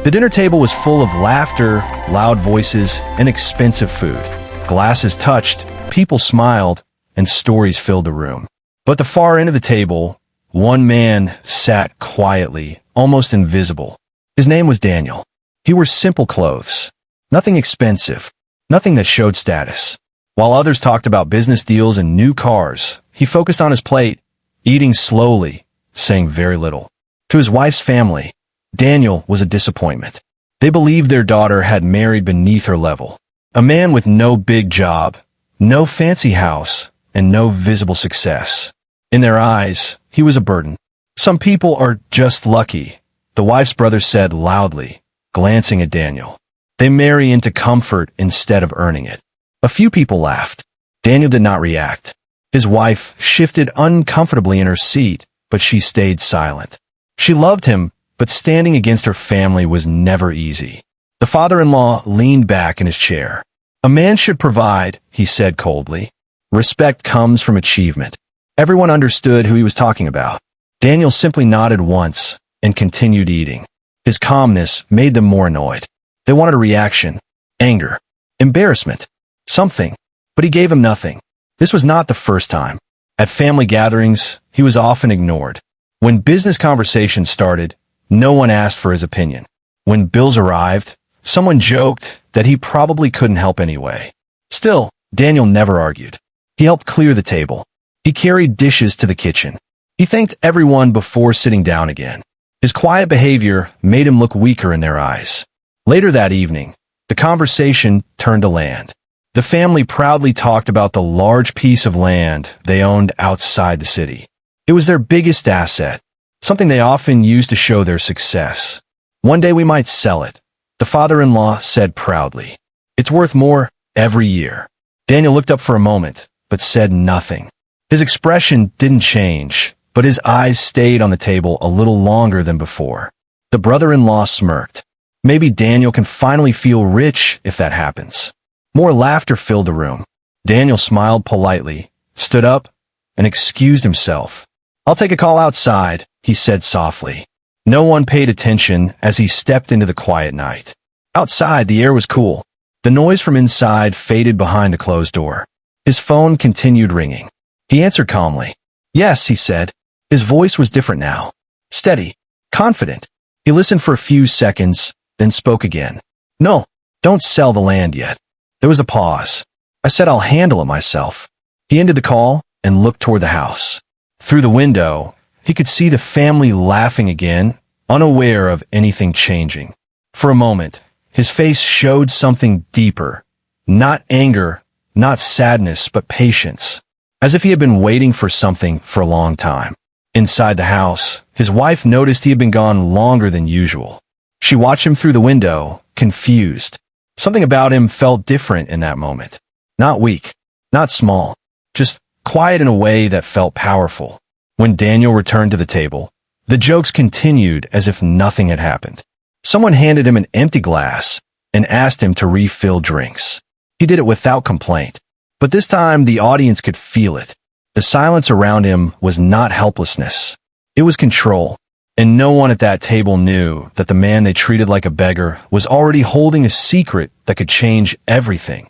The dinner table was full of laughter, loud voices, and expensive food. Glasses touched, people smiled, and stories filled the room. But at the far end of the table, one man sat quietly, almost invisible. His name was Daniel. He wore simple clothes. Nothing expensive. Nothing that showed status. While others talked about business deals and new cars, he focused on his plate, eating slowly, saying very little. To his wife's family, Daniel was a disappointment. They believed their daughter had married beneath her level. A man with no big job, no fancy house, and no visible success. In their eyes, he was a burden. Some people are just lucky, the wife's brother said loudly, glancing at Daniel. They marry into comfort instead of earning it. A few people laughed. Daniel did not react. His wife shifted uncomfortably in her seat, but she stayed silent. She loved him, but standing against her family was never easy. The father-in-law leaned back in his chair. A man should provide, he said coldly. Respect comes from achievement. Everyone understood who he was talking about. Daniel simply nodded once and continued eating. His calmness made them more annoyed. They wanted a reaction, anger, embarrassment, something, but he gave them nothing. This was not the first time. At family gatherings, he was often ignored. When business conversations started, no one asked for his opinion. When bills arrived, someone joked that he probably couldn't help anyway. Still, Daniel never argued. He helped clear the table. He carried dishes to the kitchen. He thanked everyone before sitting down again. His quiet behavior made him look weaker in their eyes. Later that evening, the conversation turned to land. The family proudly talked about the large piece of land they owned outside the city. It was their biggest asset, something they often used to show their success. One day we might sell it, the father-in-law said proudly. It's worth more every year. Daniel looked up for a moment, but said nothing. His expression didn't change, but his eyes stayed on the table a little longer than before. The brother-in-law smirked. Maybe Daniel can finally feel rich if that happens. More laughter filled the room. Daniel smiled politely, stood up, and excused himself. I'll take a call outside, he said softly. No one paid attention as he stepped into the quiet night. Outside, the air was cool. The noise from inside faded behind the closed door. His phone continued ringing. He answered calmly. Yes, he said. His voice was different now. Steady, confident. He listened for a few seconds, then spoke again. No, don't sell the land yet. There was a pause. I said I'll handle it myself. He ended the call and looked toward the house. Through the window, he could see the family laughing again, unaware of anything changing. For a moment, his face showed something deeper. Not anger, not sadness, but patience. As if he had been waiting for something for a long time. Inside the house, his wife noticed he had been gone longer than usual. She watched him through the window, confused. Something about him felt different in that moment. Not weak, not small, just quiet in a way that felt powerful. When Daniel returned to the table, the jokes continued as if nothing had happened. Someone handed him an empty glass and asked him to refill drinks. He did it without complaint. But this time the audience could feel it. The silence around him was not helplessness. It was control. And no one at that table knew that the man they treated like a beggar was already holding a secret that could change everything.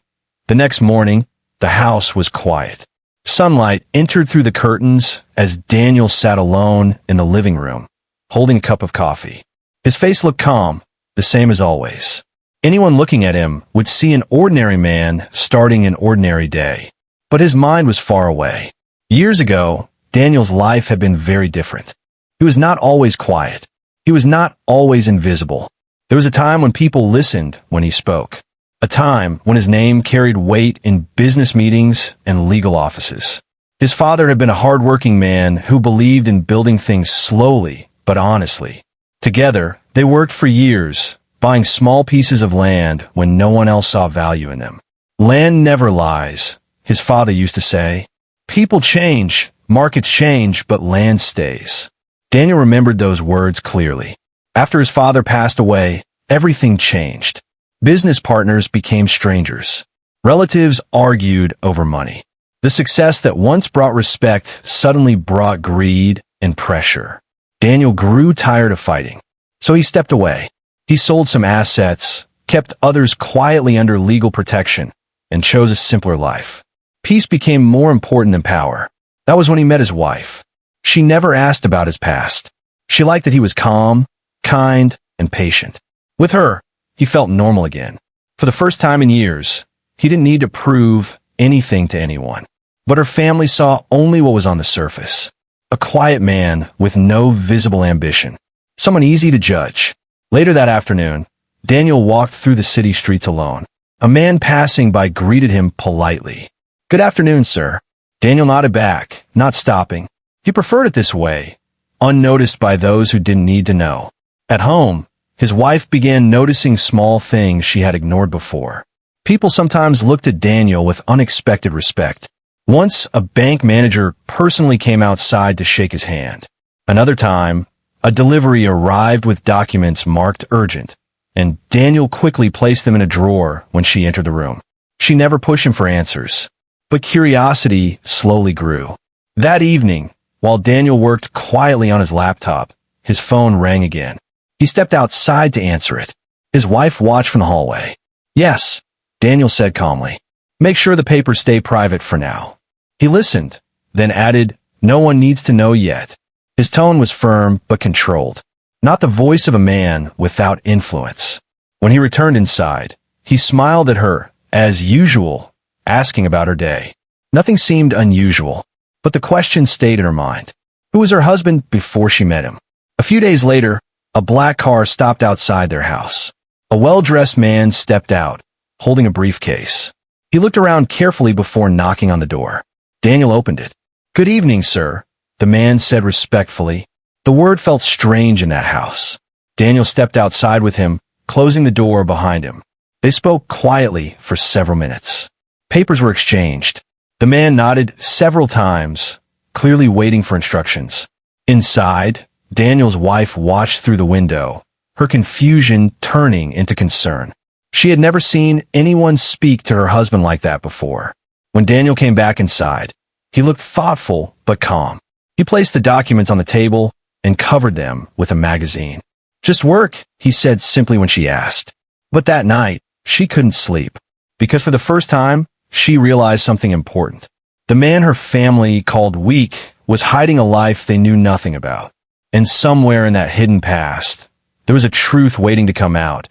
The next morning, the house was quiet. Sunlight entered through the curtains as Daniel sat alone in the living room, holding a cup of coffee. His face looked calm, the same as always. Anyone looking at him would see an ordinary man starting an ordinary day. But his mind was far away. Years ago, Daniel's life had been very different. He was not always quiet. He was not always invisible. There was a time when people listened when he spoke. A time when his name carried weight in business meetings and legal offices. His father had been a hardworking man who believed in building things slowly but honestly. Together, they worked for years, buying small pieces of land when no one else saw value in them. Land never lies, his father used to say. People change, markets change, but land stays. Daniel remembered those words clearly. After his father passed away, everything changed. Business partners became strangers. Relatives argued over money. The success that once brought respect suddenly brought greed and pressure. Daniel grew tired of fighting, so he stepped away. He sold some assets, kept others quietly under legal protection, and chose a simpler life. Peace became more important than power. That was when he met his wife. She never asked about his past. She liked that he was calm, kind, and patient. With her, he felt normal again. For the first time in years, he didn't need to prove anything to anyone. But her family saw only what was on the surface. A quiet man with no visible ambition. Someone easy to judge. Later that afternoon, Daniel walked through the city streets alone. A man passing by greeted him politely. "Good afternoon, sir." Daniel nodded back, not stopping. He preferred it this way, unnoticed by those who didn't need to know. At home, his wife began noticing small things she had ignored before. People sometimes looked at Daniel with unexpected respect. Once, a bank manager personally came outside to shake his hand. Another time, a delivery arrived with documents marked urgent, and Daniel quickly placed them in a drawer when she entered the room. She never pushed him for answers, but curiosity slowly grew. That evening, while Daniel worked quietly on his laptop, his phone rang again. He stepped outside to answer it. His wife watched from the hallway. "Yes," Daniel said calmly. "Make sure the papers stay private for now." He listened, then added, "No one needs to know yet." His tone was firm but controlled, not the voice of a man without influence. When he returned inside, he smiled at her, as usual, asking about her day. Nothing seemed unusual, but the question stayed in her mind. Who was her husband before she met him? A few days later, a black car stopped outside their house. A well-dressed man stepped out, holding a briefcase. He looked around carefully before knocking on the door. Daniel opened it. "Good evening, sir," the man said respectfully. The word felt strange in that house. Daniel stepped outside with him, closing the door behind him. They spoke quietly for several minutes. Papers were exchanged. The man nodded several times, clearly waiting for instructions. Inside, Daniel's wife watched through the window, her confusion turning into concern. She had never seen anyone speak to her husband like that before. When Daniel came back inside, he looked thoughtful but calm. He placed the documents on the table and covered them with a magazine. "Just work," he said simply when she asked. But that night, she couldn't sleep, because for the first time, she realized something important. The man her family called weak was hiding a life they knew nothing about. And somewhere in that hidden past, there was a truth waiting to come out,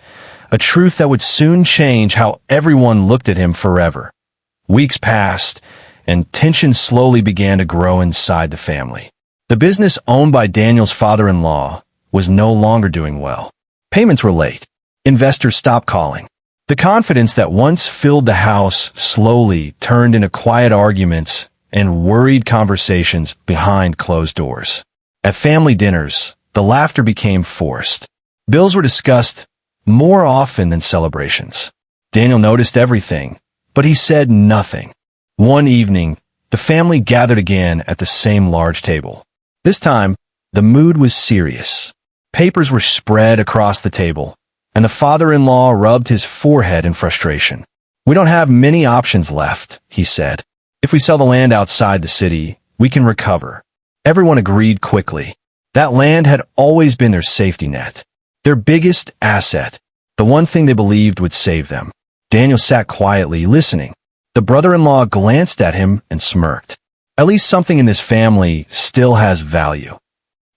a truth that would soon change how everyone looked at him forever. Weeks passed, and tension slowly began to grow inside the family. The business owned by Daniel's father-in-law was no longer doing well. Payments were late. Investors stopped calling. The confidence that once filled the house slowly turned into quiet arguments and worried conversations behind closed doors. At family dinners, the laughter became forced. Bills were discussed more often than celebrations. Daniel noticed everything, but he said nothing. One evening, the family gathered again at the same large table. This time, the mood was serious. Papers were spread across the table, and the father-in-law rubbed his forehead in frustration. "We don't have many options left," he said. "If we sell the land outside the city, we can recover." Everyone agreed quickly. That land had always been their safety net, their biggest asset, the one thing they believed would save them. Daniel sat quietly, listening. The brother-in-law glanced at him and smirked. At least something in this family still has value.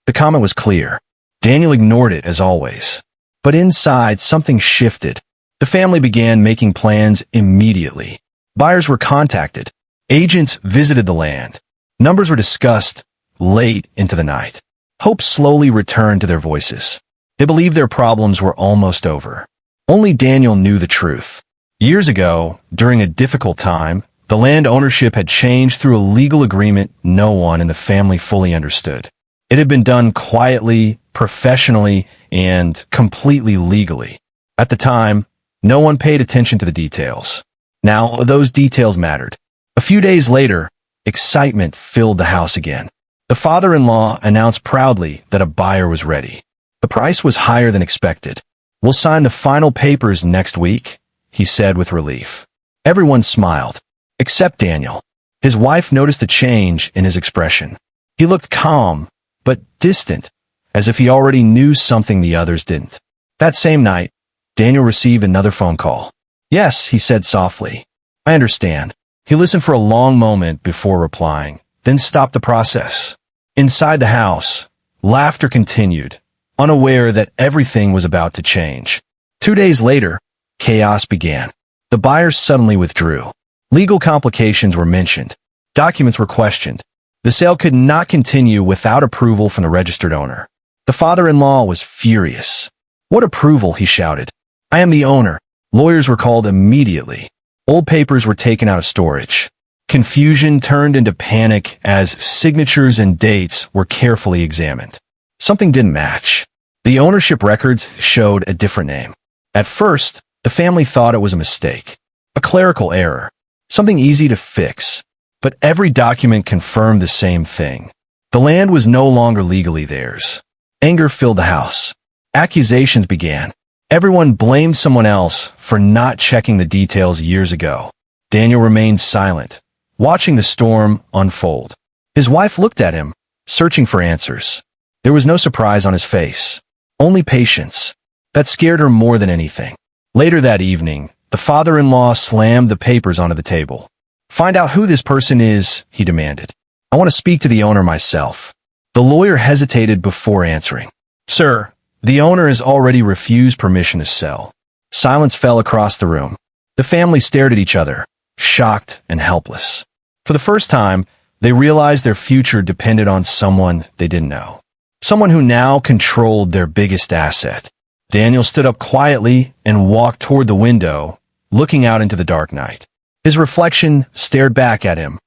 The comment was clear. Daniel ignored it as always. But inside, something shifted. The family began making plans immediately. Buyers were contacted. Agents visited the land. Numbers were discussed late into the night. Hope slowly returned to their voices. They believed their problems were almost over. Only Daniel knew the truth. Years ago, during a difficult time, the land ownership had changed through a legal agreement no one in the family fully understood. It had been done quietly, professionally, and completely legally. At the time, no one paid attention to the details. Now, those details mattered. A few days later, excitement filled the house again. The father-in-law announced proudly that a buyer was ready. The price was higher than expected. "We'll sign the final papers next week," he said with relief. Everyone smiled, except Daniel. His wife noticed the change in his expression. He looked calm, but distant, as if he already knew something the others didn't. That same night, Daniel received another phone call. "Yes," he said softly. "I understand." He listened for a long moment before replying, then stopped the process. Inside the house, laughter continued, unaware that everything was about to change. 2 days later, chaos began. The buyers suddenly withdrew. Legal complications were mentioned. Documents were questioned. The sale could not continue without approval from the registered owner. The father-in-law was furious. "What approval?" he shouted. "I am the owner." Lawyers were called immediately. Old papers were taken out of storage. Confusion turned into panic as signatures and dates were carefully examined. Something didn't match. The ownership records showed a different name. At first, the family thought it was a mistake, a clerical error, something easy to fix. But every document confirmed the same thing. The land was no longer legally theirs. Anger filled the house. Accusations began. Everyone blamed someone else for not checking the details years ago. Daniel remained silent, watching the storm unfold. His wife looked at him, searching for answers. There was no surprise on his face, only patience. That scared her more than anything. Later that evening, the father-in-law slammed the papers onto the table. "Find out who this person is," he demanded. "I want to speak to the owner myself." The lawyer hesitated before answering. "Sir, the owner has already refused permission to sell." Silence fell across the room. The family stared at each other, shocked and helpless. For the first time, they realized their future depended on someone they didn't know. Someone who now controlled their biggest asset. Daniel stood up quietly and walked toward the window, looking out into the dark night. His reflection stared back at him,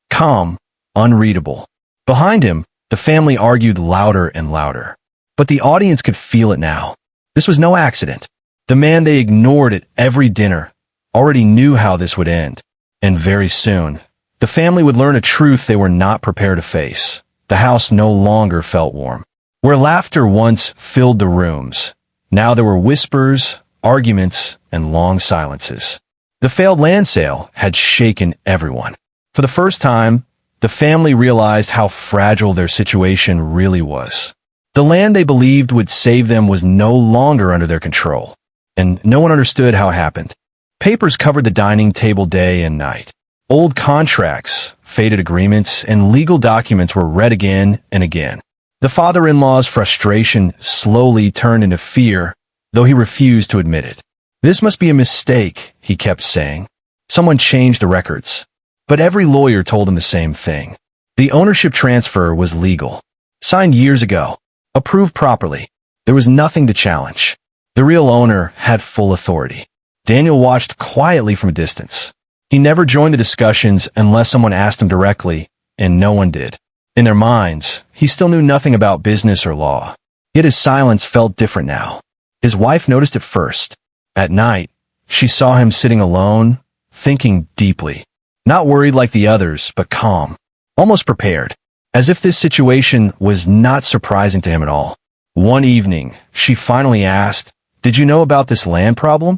calm, unreadable. Behind him, the family argued louder and louder. But the audience could feel it now. This was no accident. The man they ignored at every dinner already knew how this would end. And very soon, the family would learn a truth they were not prepared to face. The house no longer felt warm. Where laughter once filled the rooms, now there were whispers, arguments, and long silences. The failed land sale had shaken everyone. For the first time, the family realized how fragile their situation really was. The land they believed would save them was no longer under their control, and no one understood how it happened. Papers covered the dining table day and night. Old contracts, faded agreements, and legal documents were read again and again. The father-in-law's frustration slowly turned into fear, though he refused to admit it. "This must be a mistake," he kept saying. "Someone changed the records." But every lawyer told him the same thing. The ownership transfer was legal, signed years ago, approved properly. There was nothing to challenge. The real owner had full authority. Daniel watched quietly from a distance. He never joined the discussions unless someone asked him directly, and no one did. In their minds, he still knew nothing about business or law. Yet his silence felt different now. His wife noticed it first. At night, she saw him sitting alone, thinking deeply. Not worried like the others, but calm, almost prepared, as if this situation was not surprising to him at all. One evening, she finally asked, "Did you know about this land problem?"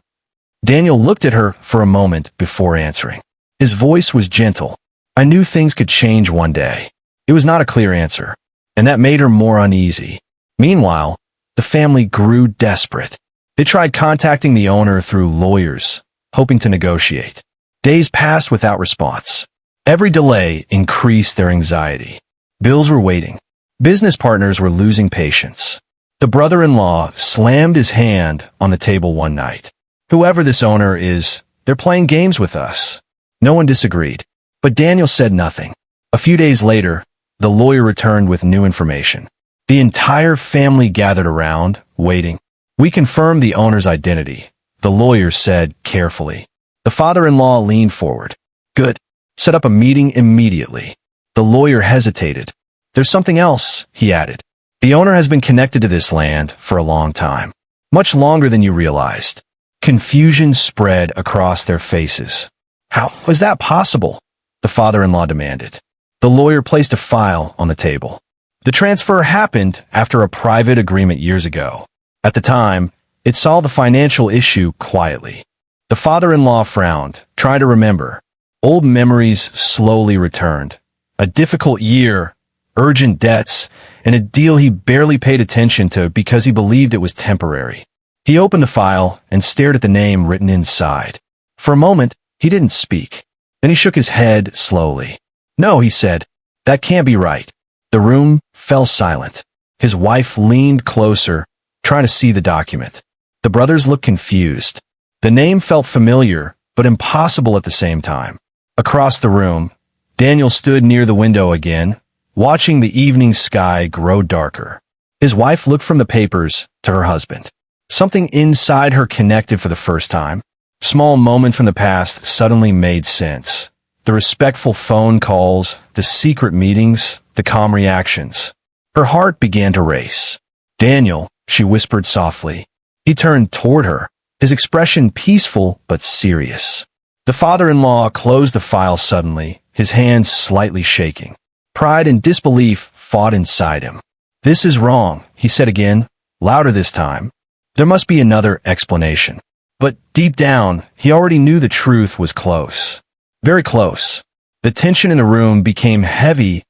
Daniel looked at her for a moment before answering. His voice was gentle. "I knew things could change one day." It was not a clear answer, and that made her more uneasy. Meanwhile, the family grew desperate. They tried contacting the owner through lawyers, hoping to negotiate. Days passed without response. Every delay increased their anxiety. Bills were waiting. Business partners were losing patience. The brother-in-law slammed his hand on the table one night. "Whoever this owner is, they're playing games with us." No one disagreed, but Daniel said nothing. A few days later, the lawyer returned with new information. The entire family gathered around, waiting. "We confirmed the owner's identity," the lawyer said carefully. The father-in-law leaned forward. "Good. Set up a meeting immediately." The lawyer hesitated. "There's something else," he added. "The owner has been connected to this land for a long time, much longer than you realized." Confusion spread across their faces. "How was that possible?" the father-in-law demanded. The lawyer placed a file on the table. The transfer happened after a private agreement years ago. At the time, it solved the financial issue quietly. The father-in-law frowned, trying to remember. Old memories slowly returned. A difficult year, urgent debts, and a deal he barely paid attention to because he believed it was temporary. He opened the file and stared at the name written inside. For a moment, he didn't speak. Then he shook his head slowly. "No," he said. "That can't be right." The room fell silent. His wife leaned closer, trying to see the document. The brothers looked confused. The name felt familiar, but impossible at the same time. Across the room, Daniel stood near the window again, watching the evening sky grow darker. His wife looked from the papers to her husband. Something inside her connected for the first time. A small moment from the past suddenly made sense. The respectful phone calls, the secret meetings, the calm reactions. Her heart began to race. "Daniel," she whispered softly. He turned toward her, his expression peaceful but serious. The father-in-law closed the file suddenly, his hands slightly shaking. Pride and disbelief fought inside him. "This is wrong," he said again, louder this time. There must be another explanation. But deep down, he already knew the truth was close. Very close. The tension in the room became heavy,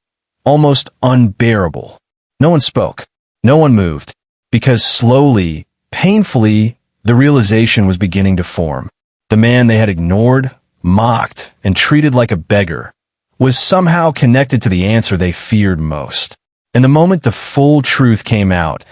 almost unbearable. No one spoke. No one moved. Because slowly, painfully, the realization was beginning to form. The man they had ignored, mocked, and treated like a beggar was somehow connected to the answer they feared most. And the moment the full truth came out,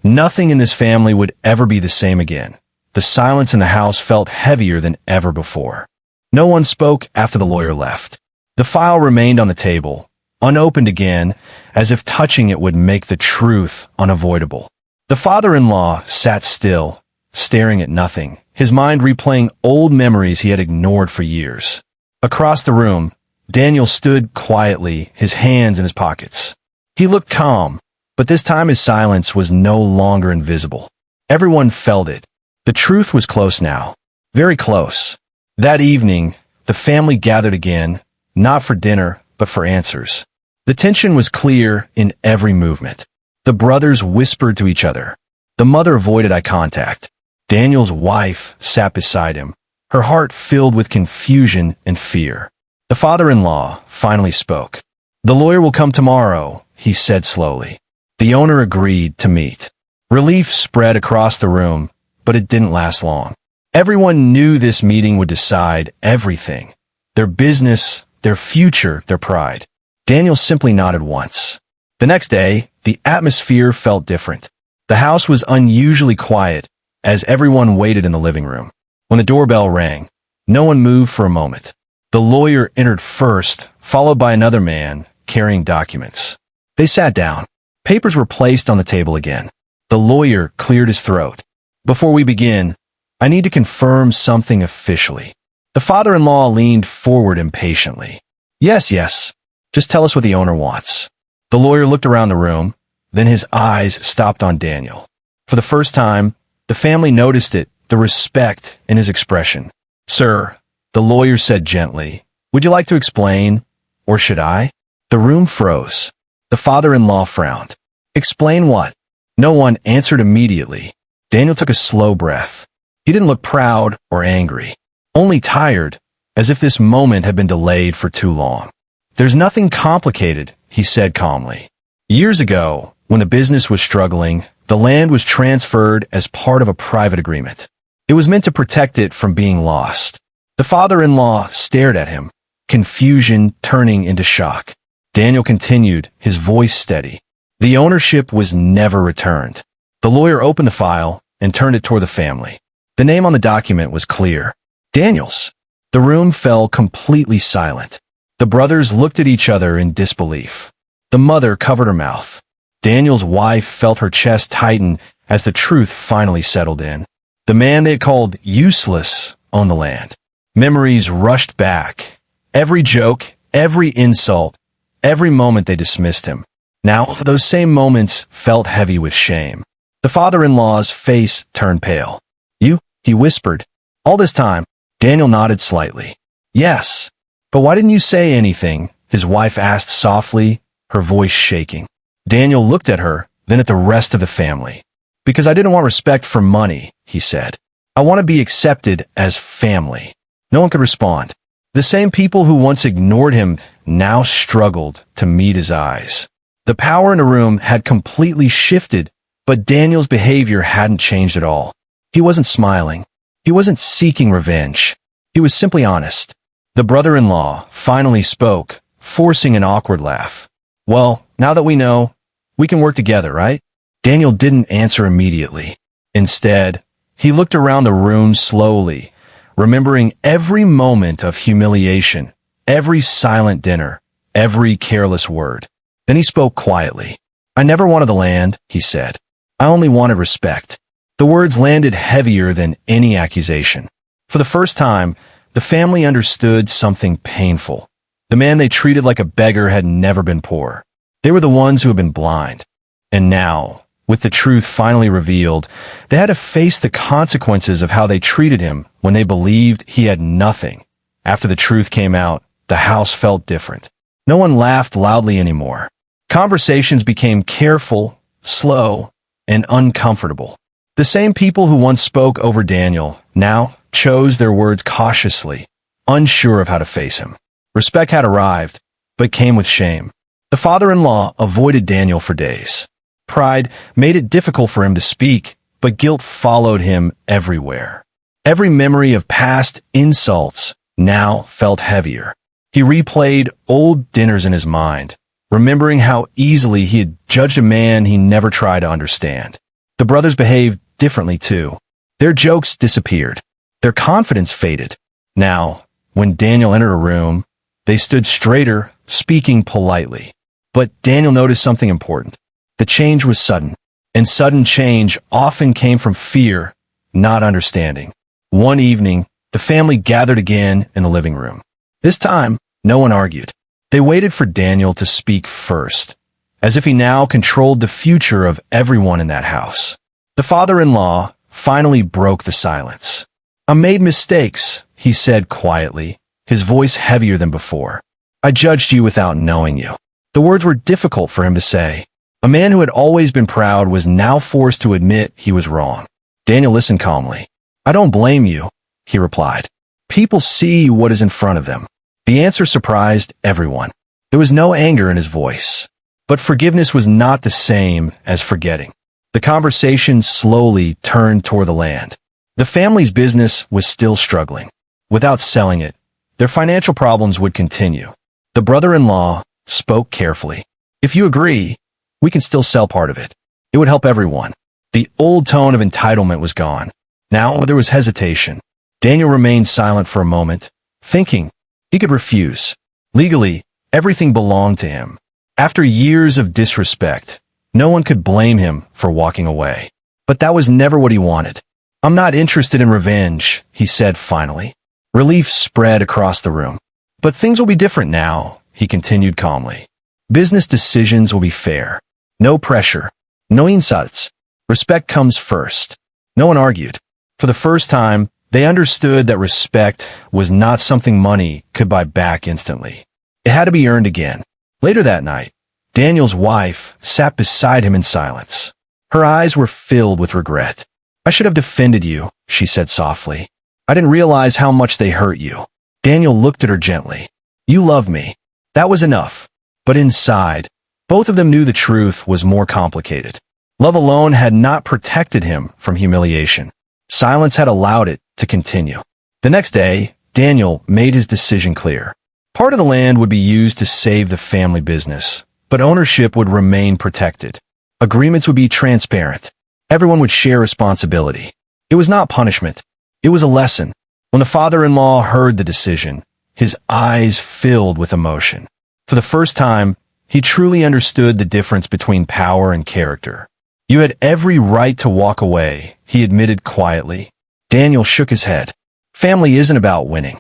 nothing in this family would ever be the same again. The silence in the house felt heavier than ever before. No one spoke after the lawyer left. The file remained on the table, unopened again, as if touching it would make the truth unavoidable. The father-in-law sat still, staring at nothing, his mind replaying old memories he had ignored for years. Across the room, Daniel stood quietly, his hands in his pockets. He looked calm, but this time his silence was no longer invisible. Everyone felt it. The truth was close now. Very close. That evening, the family gathered again, not for dinner, but for answers. The tension was clear in every movement. The brothers whispered to each other. The mother avoided eye contact. Daniel's wife sat beside him, her heart filled with confusion and fear. The father-in-law finally spoke. "The lawyer will come tomorrow," he said slowly. The owner agreed to meet. Relief spread across the room, but it didn't last long. Everyone knew this meeting would decide everything. Their business, their future, their pride. Daniel simply nodded once. The next day, the atmosphere felt different. The house was unusually quiet, as everyone waited in the living room. When the doorbell rang, no one moved for a moment. The lawyer entered first, followed by another man carrying documents. They sat down. Papers were placed on the table again. The lawyer cleared his throat. "Before we begin, I need to confirm something officially." The father-in-law leaned forward impatiently. Yes. Just tell us what the owner wants." The lawyer looked around the room, then his eyes stopped on Daniel. For the first time, the family noticed it, the respect in his expression. "Sir," the lawyer said gently, "would you like to explain, or should I?" The room froze. The father-in-law frowned. "Explain what?" No one answered immediately. Daniel took a slow breath. He didn't look proud or angry, only tired, as if this moment had been delayed for too long. "There's nothing complicated," he said calmly. "Years ago, when the business was struggling, the land was transferred as part of a private agreement. It was meant to protect it from being lost." The father-in-law stared at him, confusion turning into shock. Daniel continued, his voice steady. "The ownership was never returned." The lawyer opened the file and turned it toward the family. The name on the document was clear. Daniel's. The room fell completely silent. The brothers looked at each other in disbelief. The mother covered her mouth. Daniel's wife felt her chest tighten as the truth finally settled in. The man they had called useless owned the land. Memories rushed back. Every joke, every insult, every moment they dismissed him. Now, those same moments felt heavy with shame. The father-in-law's face turned pale. "You?" he whispered. "All this time?" Daniel nodded slightly. "Yes. But why didn't you say anything?" his wife asked softly, her voice shaking. Daniel looked at her, then at the rest of the family. "Because I didn't want respect for money," he said. "I want to be accepted as family." No one could respond. The same people who once ignored him now struggled to meet his eyes. The power in the room had completely shifted, but Daniel's behavior hadn't changed at all. He wasn't smiling. He wasn't seeking revenge. He was simply honest. The brother-in-law finally spoke, forcing an awkward laugh. Well, now that we know, we can work together, right? Daniel didn't answer immediately. Instead, he looked around the room slowly, remembering every moment of humiliation, every silent dinner, every careless word. Then he spoke quietly. I never wanted the land, he said. I only wanted respect. The words landed heavier than any accusation. For the first time, the family understood something painful. The man they treated like a beggar had never been poor. They were the ones who had been blind. And now, with the truth finally revealed, they had to face the consequences of how they treated him when they believed he had nothing. After the truth came out, the house felt different. No one laughed loudly anymore. Conversations became careful, slow, and uncomfortable. The same people who once spoke over Daniel now chose their words cautiously, unsure of how to face him. Respect had arrived, but came with shame. The father-in-law avoided Daniel for days. Pride made it difficult for him to speak, but guilt followed him everywhere. Every memory of past insults now felt heavier. He replayed old dinners in his mind, remembering how easily he had judged a man he never tried to understand. The brothers behaved differently too. Their jokes disappeared. Their confidence faded. Now, when Daniel entered a room, they stood straighter, speaking politely. But Daniel noticed something important. The change was sudden, and sudden change often came from fear, not understanding. One evening, the family gathered again in the living room. This time, no one argued. They waited for Daniel to speak first, as if he now controlled the future of everyone in that house. The father-in-law finally broke the silence. I made mistakes, he said quietly, his voice heavier than before. I judged you without knowing you. The words were difficult for him to say. A man who had always been proud was now forced to admit he was wrong. Daniel listened calmly. I don't blame you, he replied. People see what is in front of them. The answer surprised everyone. There was no anger in his voice. But forgiveness was not the same as forgetting. The conversation slowly turned toward the land. The family's business was still struggling. Without selling it, their financial problems would continue. The brother-in-law spoke carefully. If you agree, we can still sell part of it. It would help everyone. The old tone of entitlement was gone. Now there was hesitation. Daniel remained silent for a moment, thinking he could refuse. Legally, everything belonged to him. After years of disrespect, no one could blame him for walking away. But that was never what he wanted. I'm not interested in revenge, he said finally. Relief spread across the room. But things will be different now, he continued calmly. Business decisions will be fair. No pressure. No insults. Respect comes first. No one argued. For the first time, they understood that respect was not something money could buy back instantly. It had to be earned again. Later that night, Daniel's wife sat beside him in silence. Her eyes were filled with regret. I should have defended you, she said softly. I didn't realize how much they hurt you. Daniel looked at her gently. You loved me. That was enough. But inside, both of them knew the truth was more complicated. Love alone had not protected him from humiliation. Silence had allowed it to continue. The next day, Daniel made his decision clear. Part of the land would be used to save the family business, but ownership would remain protected. Agreements would be transparent. Everyone would share responsibility. It was not punishment. It was a lesson. When the father-in-law heard the decision, his eyes filled with emotion. For the first time, he truly understood the difference between power and character. You had every right to walk away, he admitted quietly. Daniel shook his head. Family isn't about winning.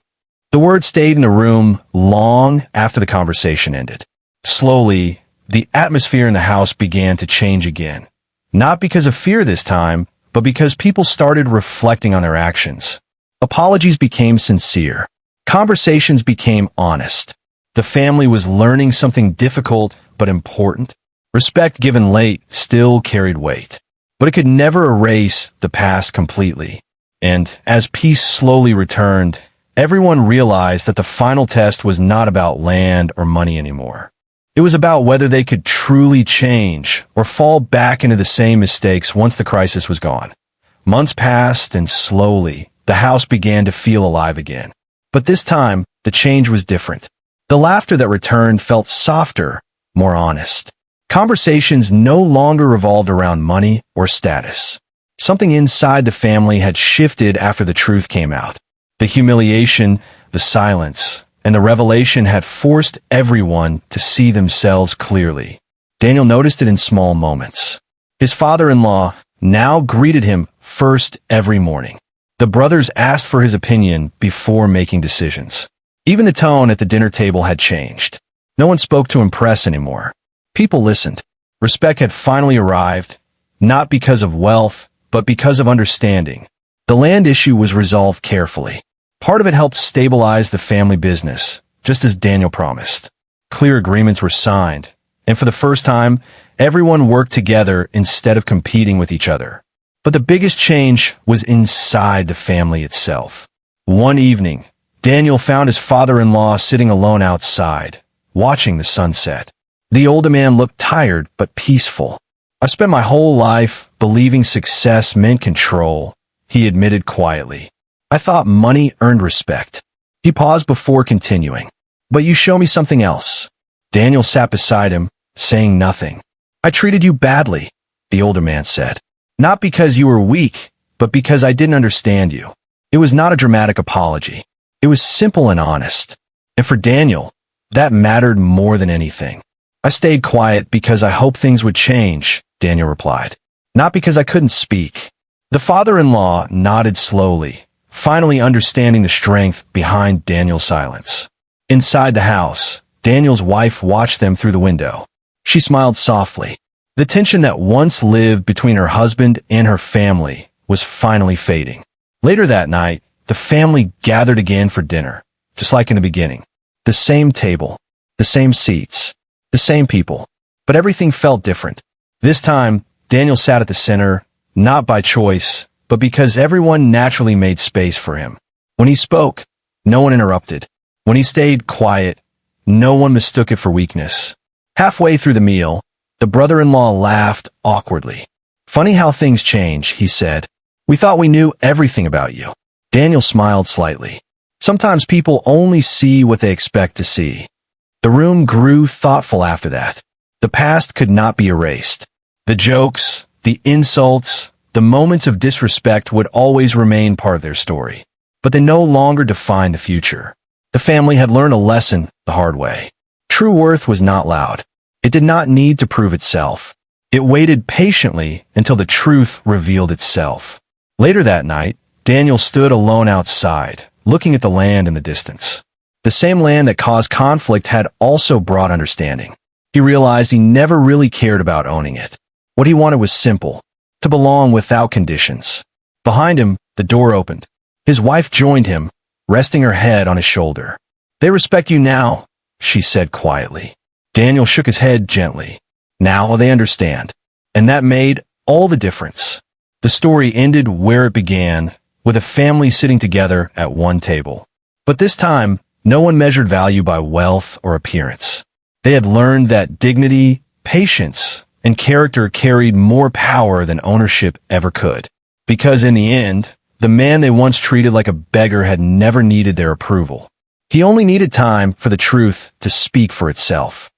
The word stayed in the room long after the conversation ended. Slowly, the atmosphere in the house began to change again. Not because of fear this time, but because people started reflecting on their actions. Apologies became sincere. Conversations became honest. The family was learning something difficult but important. Respect given late still carried weight. But it could never erase the past completely. And as peace slowly returned, everyone realized that the final test was not about land or money anymore. It was about whether they could truly change or fall back into the same mistakes once the crisis was gone. Months passed, and slowly, the house began to feel alive again. But this time, the change was different. The laughter that returned felt softer, more honest. Conversations no longer revolved around money or status. Something inside the family had shifted after the truth came out. The humiliation, the silence, and the revelation had forced everyone to see themselves clearly. Daniel noticed it in small moments. His father-in-law now greeted him first every morning. The brothers asked for his opinion before making decisions. Even the tone at the dinner table had changed. No one spoke to impress anymore. People listened. Respect had finally arrived, not because of wealth, but because of understanding. The land issue was resolved carefully. Part of it helped stabilize the family business, just as Daniel promised. Clear agreements were signed, and for the first time, everyone worked together instead of competing with each other. But the biggest change was inside the family itself. One evening, Daniel found his father-in-law sitting alone outside, watching the sunset. The older man looked tired but peaceful. "I spent my whole life believing success meant control," he admitted quietly. "I thought money earned respect." He paused before continuing. "But you show me something else." Daniel sat beside him, saying nothing. "I treated you badly," the older man said. "Not because you were weak, but because I didn't understand you." It was not a dramatic apology. It was simple and honest. And for Daniel, that mattered more than anything. "I stayed quiet because I hoped things would change," Daniel replied. "Not because I couldn't speak." The father-in-law nodded slowly, finally understanding the strength behind Daniel's silence. Inside the house, Daniel's wife watched them through the window. She smiled softly. The tension that once lived between her husband and her family was finally fading. Later that night, the family gathered again for dinner, just like in the beginning. The same table, the same seats, the same people, but everything felt different. This time, Daniel sat at the center, not by choice, but because everyone naturally made space for him. When he spoke, no one interrupted. When he stayed quiet, no one mistook it for weakness. Halfway through the meal, the brother-in-law laughed awkwardly. "Funny how things change," he said. "We thought we knew everything about you." Daniel smiled slightly. Sometimes people only see what they expect to see. The room grew thoughtful after that. The past could not be erased. The jokes, the insults, the moments of disrespect would always remain part of their story. But they no longer defined the future. The family had learned a lesson the hard way. True worth was not loud. It did not need to prove itself. It waited patiently until the truth revealed itself. Later that night, Daniel stood alone outside, looking at the land in the distance. The same land that caused conflict had also brought understanding. He realized he never really cared about owning it. What he wanted was simple, to belong without conditions. Behind him, the door opened. His wife joined him, resting her head on his shoulder. "They respect you now," she said quietly. Daniel shook his head gently. Now they understand. And that made all the difference. The story ended where it began, with a family sitting together at one table. But this time, no one measured value by wealth or appearance. They had learned that dignity, patience, and character carried more power than ownership ever could. Because in the end, the man they once treated like a beggar had never needed their approval. He only needed time for the truth to speak for itself.